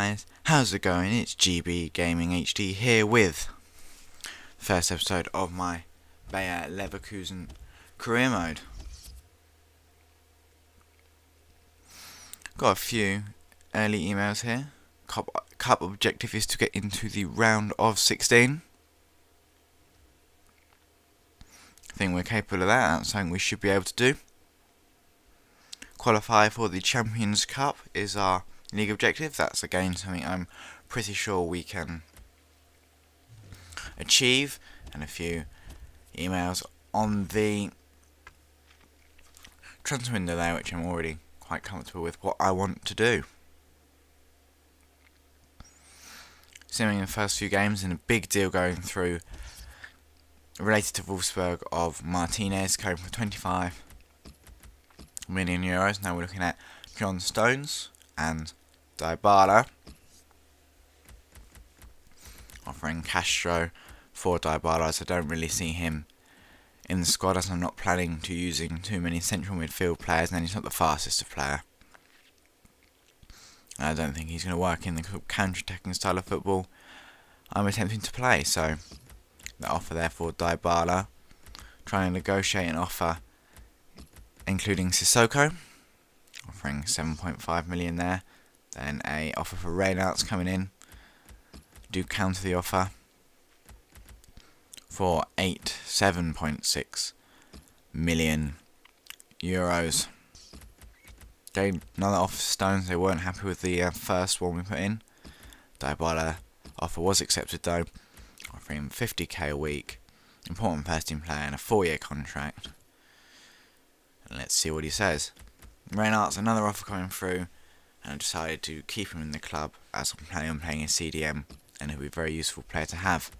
guys, how's it going? It's GB Gaming HD here with the first episode of my Bayer Leverkusen career mode. Got a few early emails here. Cup objective is to get into the round of 16. I think we're capable of that. That's something we should be able to do. Qualify for the Champions Cup is our league objective. That's again something I'm pretty sure we can achieve. And a few emails on the transfer window there, which I'm already quite comfortable with what I want to do. Seeing in the first few games, and a big deal going through related to Wolfsburg of Martinez going for 25 million euros. Now we're looking at John Stones and Dybala, offering Castro for Dybala, so I don't really see him in the squad, as I'm not planning to using too many central midfield players, and then he's not the fastest of player. I don't think he's going to work in the counter-attacking style of football I'm attempting to play, so the offer there for Dybala, trying to negotiate an offer including Sissoko, offering 7.5 million there. Then a offer for Reynolds coming in, do counter the offer for 7.6 million euros. Okay, another offer for Stones. They weren't happy with the first one we put in. Dybala offer was accepted though, offering him 50k a week, important first team player, and a 4-year contract. And let's see what he says. Reynolds, another offer coming through, and I decided to keep him in the club as I'm planning on playing a CDM, and he'll be a very useful player to have.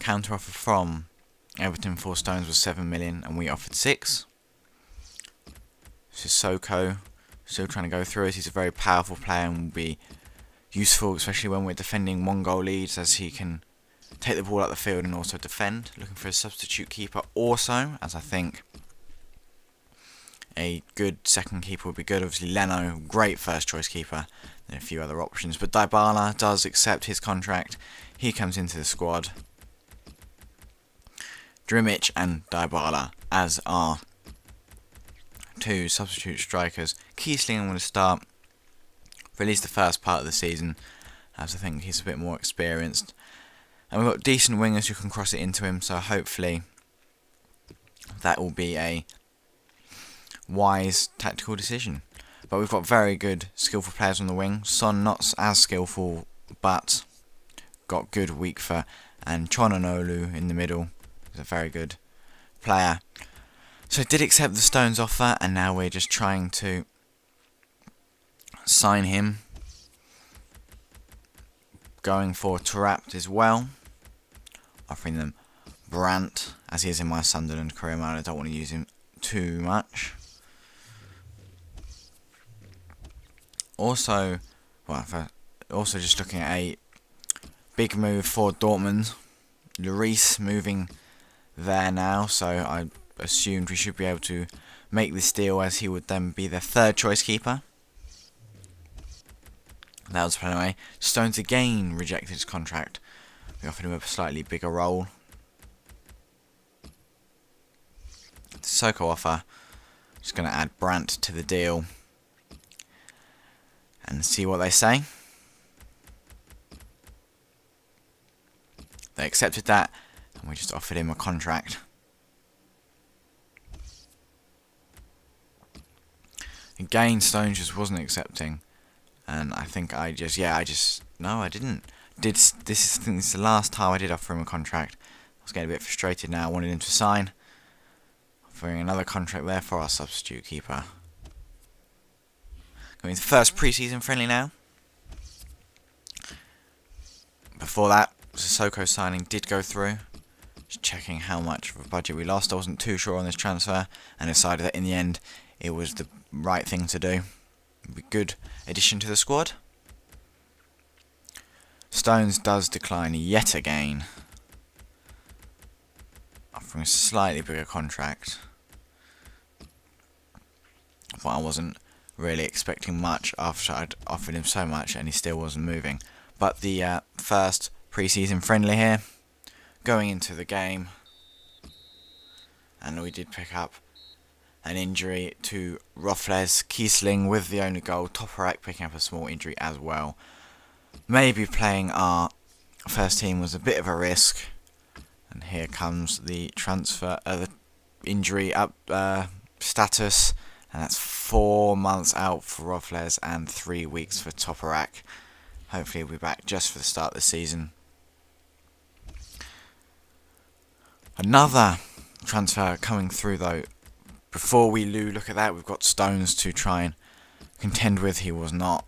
Counter offer from Everton for Stones was 7 million, and we offered 6. Sissoko still trying to go through it. He's a very powerful player and will be useful, especially when we're defending 1-goal leads, as he can take the ball out the field and also defend. Looking for a substitute keeper also, as I think a good second keeper would be good. Obviously Leno, great first choice keeper, and a few other options. But Dybala does accept his contract. He comes into the squad. Drimic and Dybala as our two substitute strikers. Kiesling I'm going to start for at least the first part of the season, as I think he's a bit more experienced. And we've got decent wingers who can cross it into him, so hopefully that will be a wise tactical decision. But we've got very good, skillful players on the wing. Son not as skillful, but got good weak foot. And Chononolu in the middle is a very good player. So I did accept the Stones offer, and now we're just trying to sign him. Going for Tarapt as well, offering them Brandt, as he is in my Sunderland career mode. I don't want to use him too much. Also just looking at a big move for Dortmund. Lloris moving there now, so I assumed we should be able to make this deal, as he would then be the third choice keeper. That was put away. Stones again rejected his contract. We offered him a slightly bigger role. The Sissoko offer. Just going to add Brandt to the deal and see what they say. They accepted that, and we just offered him a contract. Again, Stones just wasn't accepting. And I think no, I didn't. I think this is the last time I did offer him a contract. I was getting a bit frustrated now. I wanted him to sign. Offering another contract there for our substitute keeper. Going to the first pre-season friendly now. Before that, Sissoko signing did go through. Just checking how much of a budget we lost. I wasn't too sure on this transfer, and decided that in the end it was the right thing to do. Be good addition to the squad. Stones does decline yet again, offering a slightly bigger contract. But I wasn't really expecting much after I'd offered him so much and he still wasn't moving. But the first pre-season friendly here, going into the game, and we did pick up an injury to Rofles Kiesling with the only goal. Toporek picking up a small injury as well. Maybe playing our first team was a bit of a risk. And here comes the transfer, the injury up status. And that's 4 months out for Rofles and 3 weeks for Toporek. Hopefully he'll be back just for the start of the season. Another transfer coming through though. Before we look at that, we've got Stones to try and contend with. He was not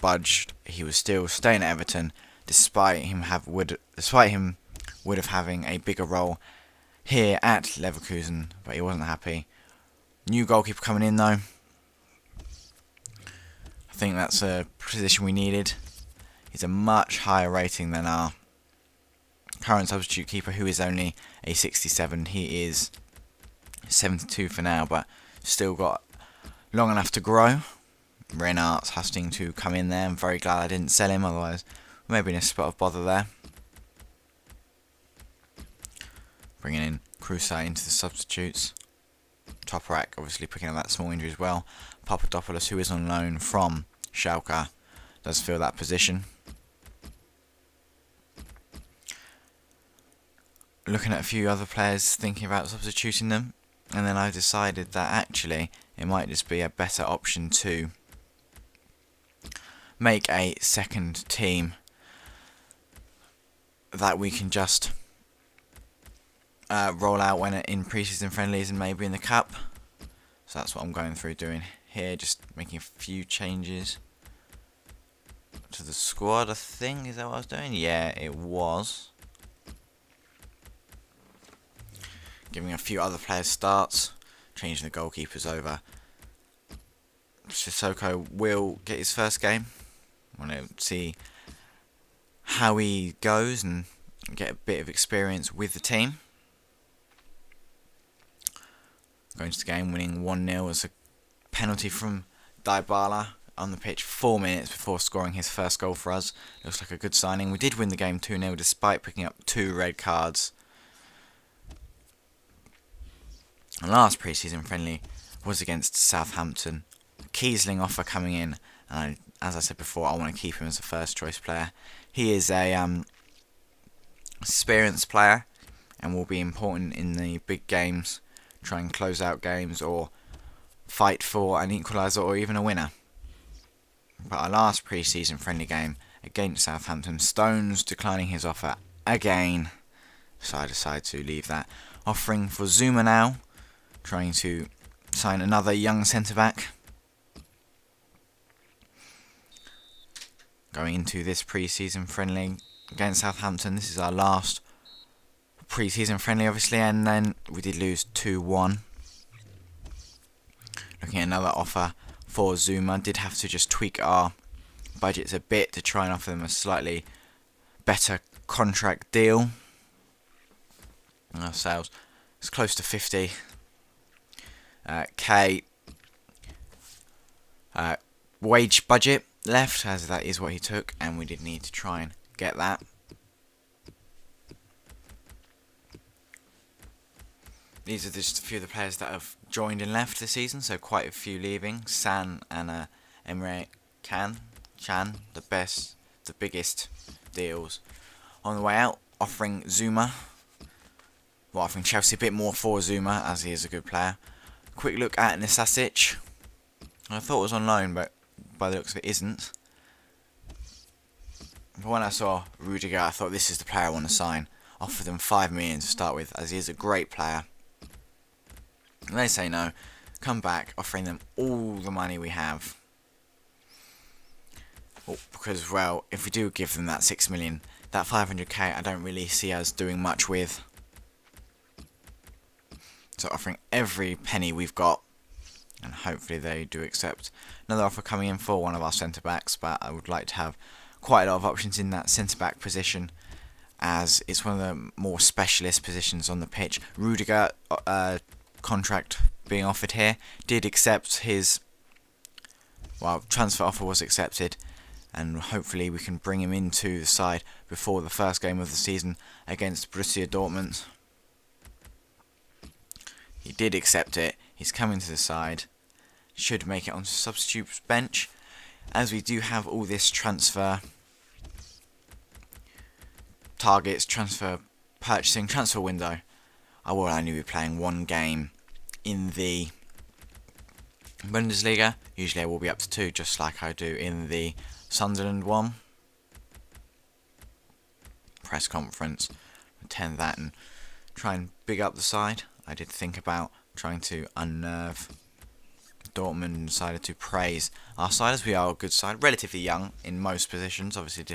budged. He was still staying at Everton, despite him would have having a bigger role here at Leverkusen, but he wasn't happy. New goalkeeper coming in though. I think that's a position we needed. He's a much higher rating than our current substitute keeper, who is only a 67. He is 72 for now, but still got long enough to grow. Renart's hustling to come in there. I'm very glad I didn't sell him, otherwise we may be in a spot of bother there. Bringing in Krusai into the substitutes. Toporek obviously picking up that small injury as well. Papadopoulos, who is on loan from Schalke, does fill that position. Looking at a few other players, thinking about substituting them, and then I decided that actually it might just be a better option to make a second team that we can just roll out when in pre-season friendlies and maybe in the cup. So that's what I'm going through doing here, just making a few changes to the squad, I think. Is that what I was doing? Yeah, it was. Giving a few other players starts, changing the goalkeepers over. Sissoko will get his first game. I want to see how he goes and get a bit of experience with the team. Going to the game, winning 1-0 as a penalty from Dybala on the pitch 4 minutes before scoring his first goal for us. Looks like a good signing. We did win the game 2-0 despite picking up 2 red cards. The last pre-season friendly was against Southampton. Kiesling offer coming in, and as I said before, I want to keep him as a first choice player. He is a experienced player and will be important in the big games, try and close out games or fight for an equaliser or even a winner. But our last pre-season friendly game against Southampton, Stones declining his offer again, so I decided to leave that. Offering for Zuma now, trying to sign another young centre-back. Going into this pre-season friendly against Southampton, this is our last pre-season friendly obviously, and then we did lose 2-1. Looking at another offer for Zuma, did have to just tweak our budgets a bit to try and offer them a slightly better contract deal. Ourselves, it's close to 50. K wage budget left, as that is what he took, and we did need to try and get that. These are just a few of the players that have joined and left this season, so quite a few leaving. San and Emre Can, the biggest deals on the way out, offering Zuma. Well, offering Chelsea a bit more for Zuma, as he is a good player. Quick look at Nisasic. I thought it was on loan, but by the looks of it isn't. But when I saw Rudiger, I thought this is the player I want to sign. Offer them 5 million to start with, as he is a great player. And they say no. Come back, offering them all the money we have. Well, because, well, if we do give them that 6 million, that 500k I don't really see us doing much with. So offering every penny we've got, and hopefully they do accept. Another offer coming in for one of our centre-backs, but I would like to have quite a lot of options in that centre-back position, as it's one of the more specialist positions on the pitch. Rudiger contract being offered here, did accept his well, transfer offer was accepted, and hopefully we can bring him into the side before the first game of the season against Borussia Dortmund. He did accept it. He's coming to the side. Should make it onto the substitute bench, as we do have all this transfer targets, transfer purchasing, transfer window. I will only be playing one game in the Bundesliga. Usually I will be up to 2, just like I do in the Sunderland one. Press conference, attend that and try and big up the side. I did think about trying to unnerve Dortmund and decided to praise our side, as we are a good side, relatively young in most positions. Obviously do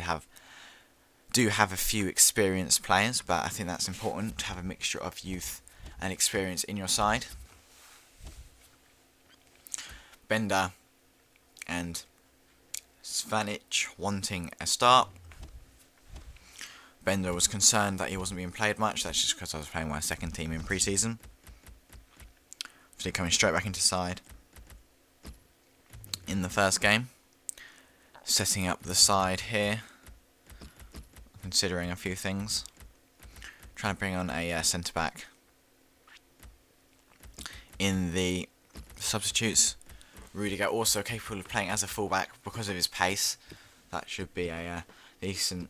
have a few experienced players, but I think that's important to have a mixture of youth and experience in your side. Bender and Svanic wanting a start. Bender was concerned that he wasn't being played much. That's just because I was playing my second team in pre-season. Obviously coming straight back into side in the first game. Setting up the side here. Considering a few things. Trying to bring on a centre-back. In the substitutes, Rudiger also capable of playing as a fullback because of his pace. That should be a decent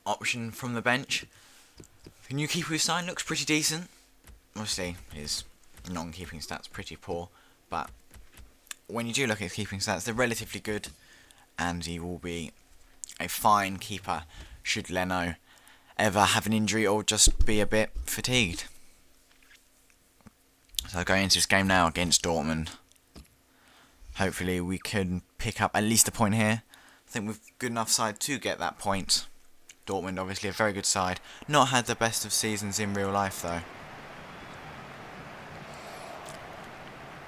option from the bench. The new keeper who signed looks pretty decent. Obviously, his non-keeping stats pretty poor, but when you do look at his keeping stats, they're relatively good, and he will be a fine keeper should Leno ever have an injury or just be a bit fatigued. So going into this game now against Dortmund, hopefully we can pick up at least a point here. I think we've good enough side to get that point. Dortmund obviously a very good side. Not had the best of seasons in real life though.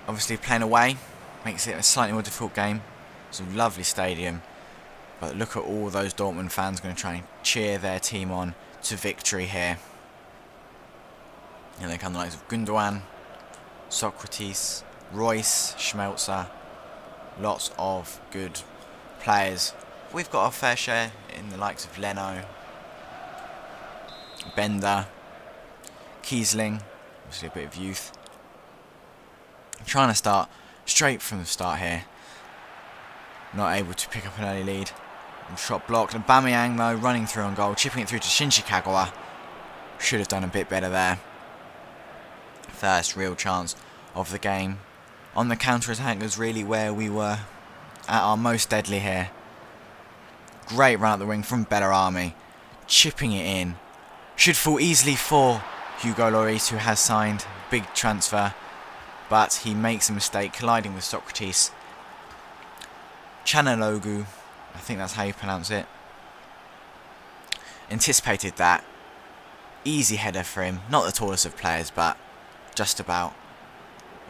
Obviously playing away makes it a slightly more difficult game. It's a lovely stadium. But look at all those Dortmund fans going to try and cheer their team on to victory here. Here they come, the likes of Gundogan, Socrates, Royce, Schmelzer. Lots of good players. We've got our fair share in the likes of Leno, Bender, Kiesling, obviously a bit of youth. I'm trying to start straight from the start here. Not able to pick up an early lead. And shot blocked. And Aubameyang though running through on goal, chipping it through to Shinji Kagawa. Should have done a bit better there. First real chance of the game. On the counter-attack was really where we were at our most deadly here. Great run up the wing from Bellarami. Chipping it in. Should fall easily for Hugo Lloris, who has signed. Big transfer. But he makes a mistake, colliding with Socrates. Chanalogu, I think that's how you pronounce it. Anticipated that. Easy header for him. Not the tallest of players, but just about.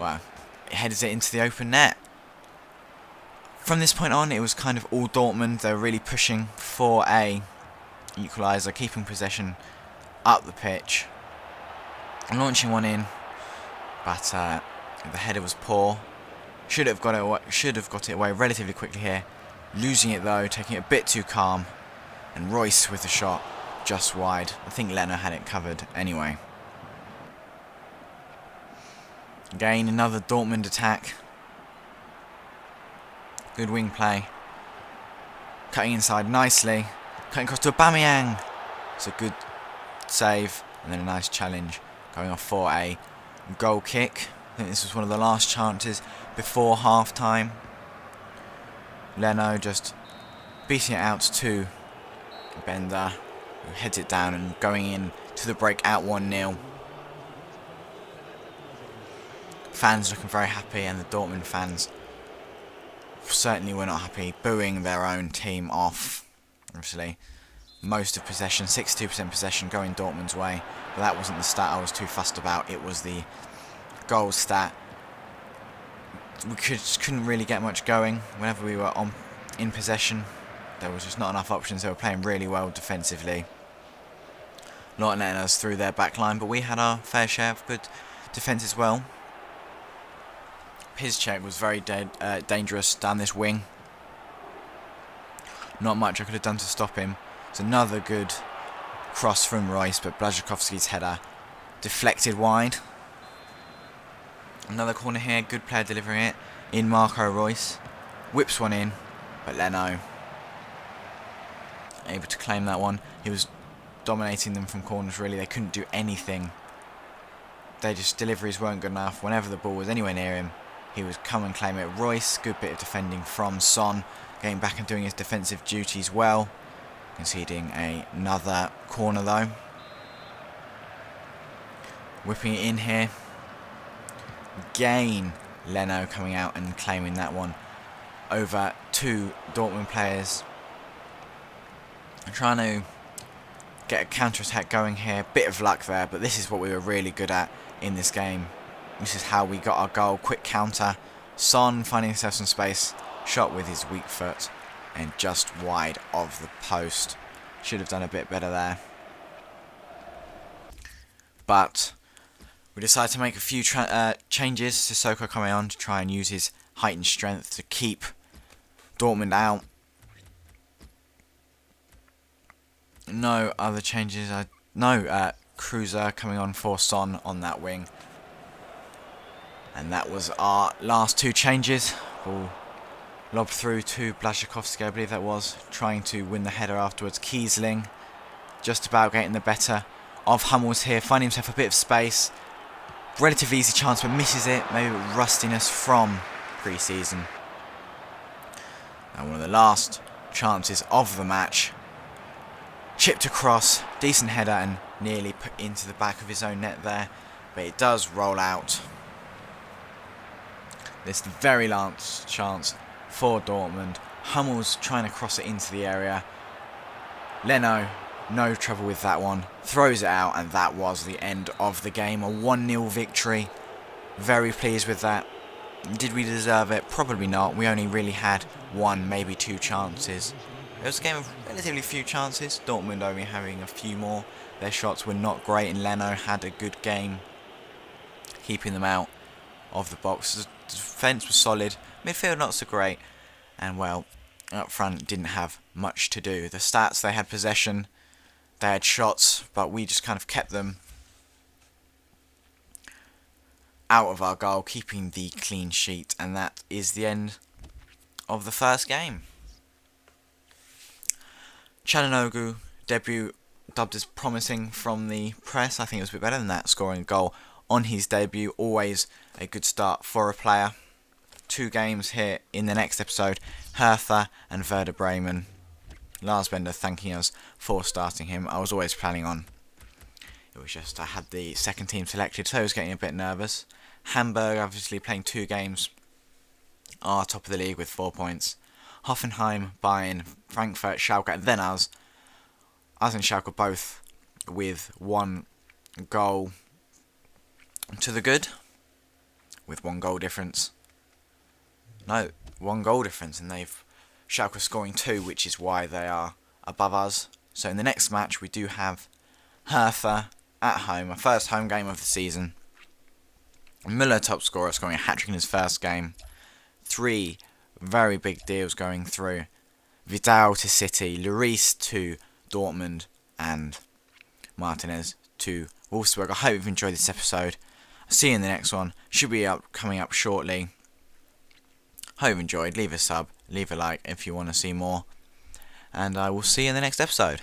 Well, it headers it into the open net. From this point on, it was kind of all Dortmund. They were really pushing for a equaliser, keeping possession up the pitch. Launching one in, but the header was poor. Should have got it away relatively quickly here. Losing it though, taking it a bit too calm. And Royce with the shot just wide. I think Leno had it covered anyway. Again, another Dortmund attack. Good wing play. Cutting inside nicely. Cutting across to Aubameyang. It's a good save. And then a nice challenge. Going off for a goal kick. I think this was one of the last chances before half time. Leno just beating it out to Bender, who heads it down and going in to the break at 1-0. Fans looking very happy, and the Dortmund fans certainly were not happy, booing their own team off. Obviously, most of possession, 62% possession going Dortmund's way, but that wasn't the stat I was too fussed about. It was the goal stat. We couldn't really get much going whenever we were in possession. There was just not enough options. They were playing really well defensively, not letting us through their back line, but we had our fair share of good defence as well. Piszczek was very dangerous down this wing. Not much I could have done to stop him. It's another good cross from Royce, but Błaszczykowski's header deflected wide. Another corner here, good player delivering it in Marco Royce. Whips one in, but Leno able to claim that one. He was dominating them from corners really, they couldn't do anything. Deliveries weren't good enough. Whenever the ball was anywhere near him, he would come and claim it. Royce, good bit of defending from Son, getting back and doing his defensive duties well. Conceding another corner though. Whipping it in here. Again, Leno coming out and claiming that one over two Dortmund players. I'm trying to get a counter-attack going here. Bit of luck there, but this is what we were really good at in this game. This is how we got our goal. Quick counter. Son finding himself some space. Shot with his weak foot and just wide of the post. Should have done a bit better there. But we decided to make a few changes. Sissoko coming on to try and use his height and strength to keep Dortmund out. No other changes. Cruiser coming on for Son on that wing. And that was our last two changes. Ball lobbed through to Błaszczykowski, I believe that was, trying to win the header afterwards. Kiesling just about getting the better of Hummels here, finding himself a bit of space. Relatively easy chance, but misses it. Maybe rustiness from pre-season. And one of the last chances of the match. Chipped across, decent header and nearly put into the back of his own net there. But it does roll out. This is the very last chance for Dortmund. Hummels trying to cross it into the area. Leno, no trouble with that one. Throws it out, and that was the end of the game. A 1-0 victory. Very pleased with that. Did we deserve it? Probably not. We only really had one, maybe two chances. It was a game of relatively few chances. Dortmund only having a few more. Their shots were not great, and Leno had a good game keeping them out of the box. The defence was solid. Midfield not so great. And well, up front didn't have much to do. The stats, they had possession, they had shots, but we just kind of kept them out of our goal, keeping the clean sheet. And that is the end of the first game. Çalhanoğlu debut dubbed as promising from the press. I think it was a bit better than that, scoring a goal on his debut. Always a good start for a player. 2 games here in the next episode. Hertha and Werder Bremen. Lars Bender thanking us for starting him. I was always planning on. It was just I had the second team selected, so I was getting a bit nervous. Hamburg obviously playing 2 games. Are top of the league with 4 points. Hoffenheim, Bayern, Frankfurt, Schalke, and then us. Us and Schalke both with 1 goal to the good. With 1 goal difference. No, 1 goal difference, and they've Schalke scoring 2, which is why they are above us. So in the next match we do have Hertha at home, our first home game of the season. Müller top scorer, scoring a hat-trick in his first game. 3 very big deals going through. Vidal to City, Lloris to Dortmund, and Martinez to Wolfsburg. I hope you've enjoyed this episode. I'll see you in the next one. Should be coming up shortly. Hope you've enjoyed. Leave a sub, leave a like if you want to see more. And I will see you in the next episode.